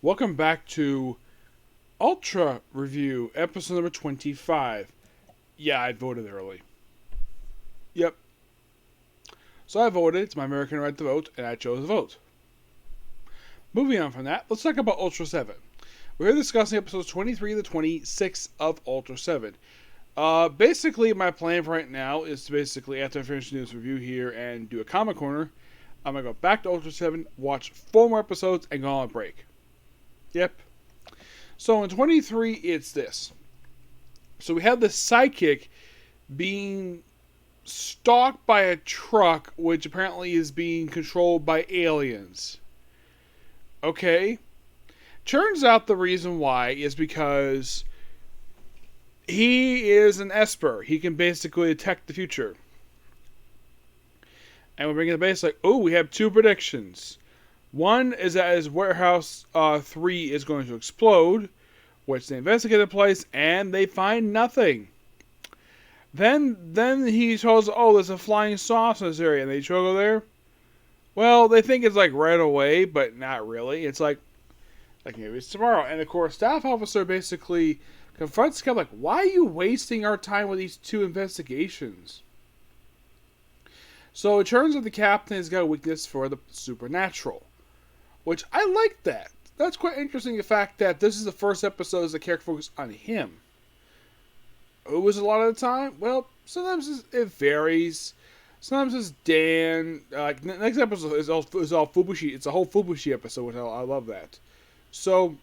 Welcome back to Ultra Review, episode number 25. Yeah, I voted early. Yep. So I voted. It's my American right to vote, and I chose to vote. Moving on from that, let's talk about Utraseven. We're here discussing episodes 23 to 26 of Utraseven. Basically, my plan for right now is to basically, after I finish this review here and do a comic corner, I'm going to go back to Utraseven, watch 4 more episodes, and go on a break. Yep. So in 23, it's this. So we have the sidekick being stalked by a truck, which apparently is being controlled by aliens. Okay. Turns out the reason why is because he is an Esper. He can basically detect the future. And we're bringing the base like, oh, we have 2 predictions. One is that his warehouse 3 is going to explode, which they investigate the place and they find nothing. Then he tells, oh, there's a flying saucer in this area, and they try to go there. Well, they think it's like right away, but not really. It's like maybe it's tomorrow. And of course, staff officer basically confronts Cap like, why are you wasting our time with these 2 investigations? So it turns out the captain has got a weakness for the supernatural. Which, I like that. That's quite interesting, the fact that this is the first episode as the character focused on him. Who was a lot of the time? Well, sometimes it varies. Sometimes it's Dan. Next episode is all Fubushi. It's a whole Fubushi episode, which I love that. So,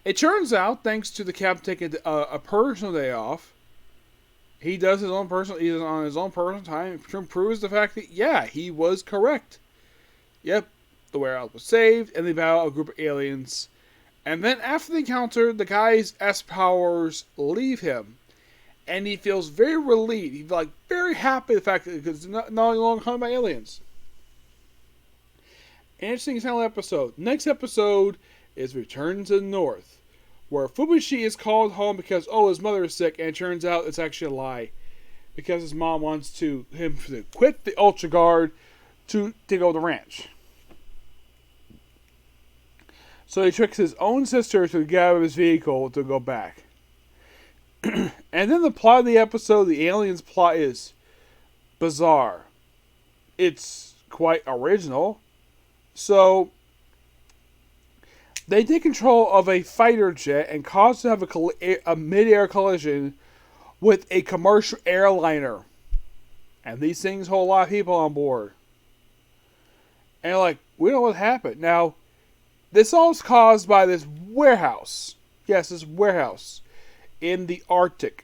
it turns out, thanks to the captain taking a personal day off, he's on his own personal time, proves the fact that, yeah, he was correct. Yep. The warehouse was saved, and they battle a group of aliens. And then after the encounter, the guy's S powers leave him. And he feels very relieved. He's very happy the fact that he's not longer hunted by aliens. Interesting final episode. Next episode is Return to the North, where Fubushi is called home because, his mother is sick, and it turns out it's actually a lie. Because his mom wants him to quit the Ultra Guard to take over the ranch. So he tricks his own sister to get out of his vehicle to go back. And then the plot of the episode, the aliens plot, is bizarre. It's quite original. So, they take control of a fighter jet and cause to have a mid-air collision with a commercial airliner. And these things hold a lot of people on board. And we don't know what happened. Now, this all is caused by this warehouse. Yes, this warehouse in the Arctic.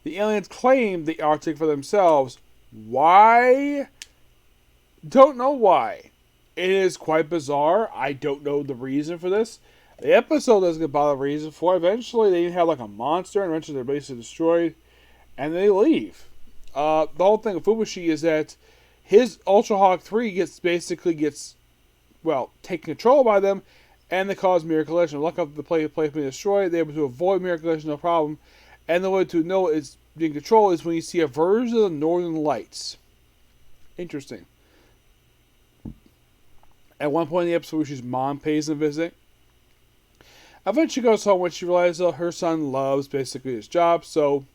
The aliens claim the Arctic for themselves. Why? Don't know why. It is quite bizarre. I don't know the reason for this. The episode doesn't get bother the reason for it. Eventually, they have a monster, and eventually they're basically destroyed, and they leave. The whole thing of Fubushi is that his Ultra Hawk 3 gets taken control by them, and they cause mirror collision. Luck of the place being destroyed, they're able to avoid mirror collision, no problem. And the way to know it's being controlled is when you see a version of the Northern Lights. Interesting. At one point in the episode, Fubushi's mom pays a visit. Eventually goes home when she realizes that her son loves basically his job, so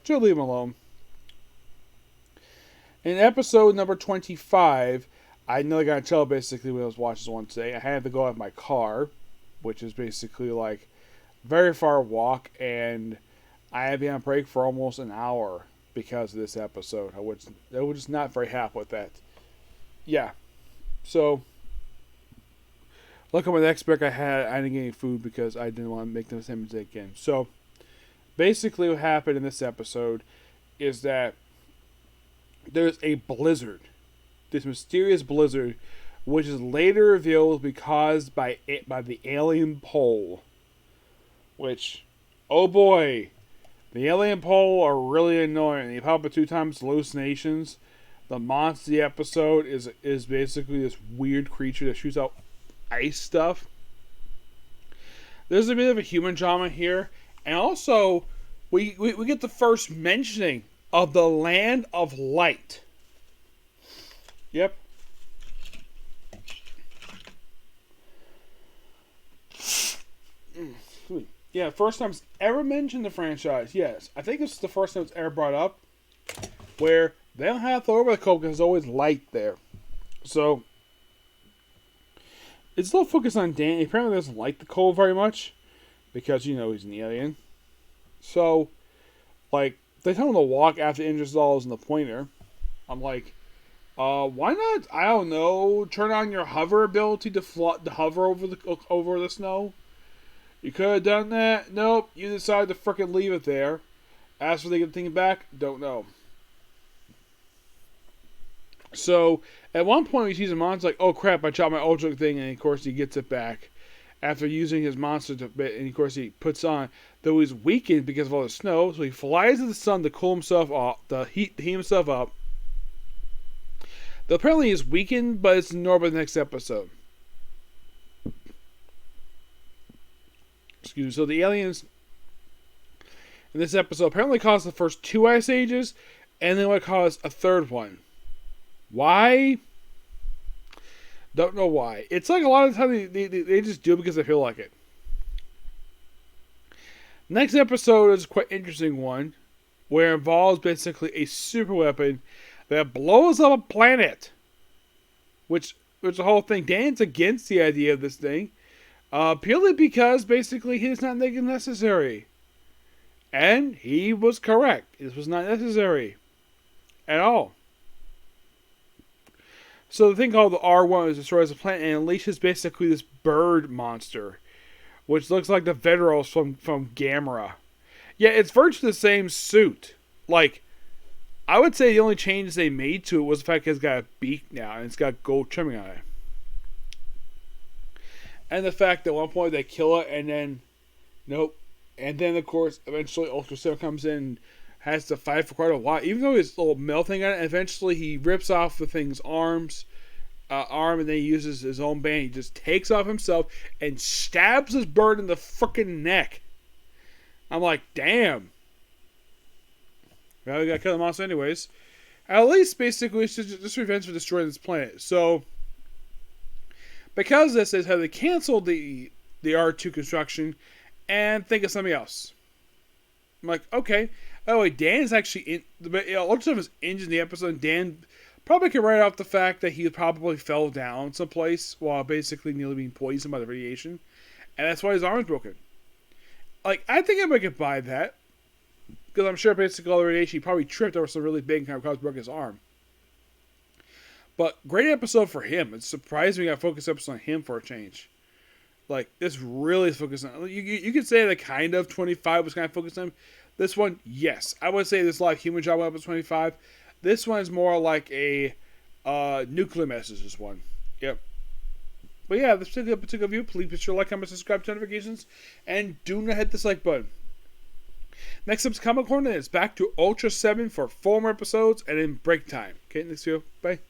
she'll leave him alone. In episode number 25, I nearly got in trouble basically when I was watching this one today. I had to go out of my car, which is basically very far walk, and I had been on break for almost an hour because of this episode. I was just not very happy with that. Yeah. So, look at my next break I didn't get any food because I didn't want to make the same mistake again. So, basically what happened in this episode is that there's a blizzard. This mysterious blizzard, which is later revealed to be caused by the alien pole. Which, oh boy, the alien pole are really annoying. They pop up 2 times hallucinations. The monster of the episode is basically this weird creature that shoots out ice stuff. There's a bit of a human drama here, and also we get the first mentioning of the Land of Light. Yep. Yeah, first time it's ever mentioned the franchise. Yes, I think this is the first time it's ever brought up where they don't have to over the coat because there's always light there. So it's a little focused on Dan. He apparently doesn't like the cold very much because he's an alien. So like they tell him to walk after Ingersoll and the pointer. I'm like, why not? I don't know. Turn on your hover ability to hover over the snow. You could have done that. Nope. You decided to frickin' leave it there. As for they get the thing back, don't know. So at one point he sees a monster like, oh crap, I chopped my ultra thing, and of course he gets it back after using his monster to bit, and of course he puts on, though he's weakened because of all the snow, so he flies to the sun to cool himself off, to heat himself up. Though apparently he's weakened, but it's normal the next episode. Excuse me. So the aliens in this episode apparently caused the first 2 ice ages, and then what caused a third one. Why? Don't know why. It's like a lot of the time they just do it because they feel like it. Next episode is quite interesting one, where it involves basically a super weapon that blows up a planet. Which the whole thing. Dan's against the idea of this thing. Purely because basically he does not think it's necessary. And he was correct. This was not necessary. At all. So the thing called the R1 is destroys the planet and unleashes basically this bird monster. Which looks like the Veteros from Gamera. Yeah, it's virtually the same suit. Like, I would say the only changes they made to it was the fact that it's got a beak now and it's got gold trimming on it. And the fact that at one point they kill it and then, nope. And then, of course, eventually Utraseven comes in and has to fight for quite a while. Even though he's a little melting on it, eventually he rips off the thing's arm and then he uses his own band. He just takes off himself and stabs his bird in the freaking neck. I'm like, damn. Well, we gotta kill the monster anyways. At least, basically, it's just revenge for destroying this planet. So, because of this is how they canceled the R2 construction and think of something else. I'm like, okay. Oh wait, Dan is actually in. Utraseven was injured in the episode. And Dan probably could write off the fact that he probably fell down someplace while basically nearly being poisoned by the radiation, and that's why his arm's broken. Like, I think I could buy that because I'm sure basically all the radiation he probably tripped over some really big and kind of broke his arm. But great episode for him. It's surprising we got a focus episode on him for a change. Like, this really is focused on. You could say that kind of 25 was kind of focused on him. This one, yes. I would say there's a lot of human job episode 25. This one is more like a nuclear message, this one. Yep. But yeah, this particular view, please be sure to like, comment, subscribe to notifications, and do not hit the like button. Next up's Comic Corner is back to Utraseven for 4 more episodes and then break time. Okay, next video. Bye.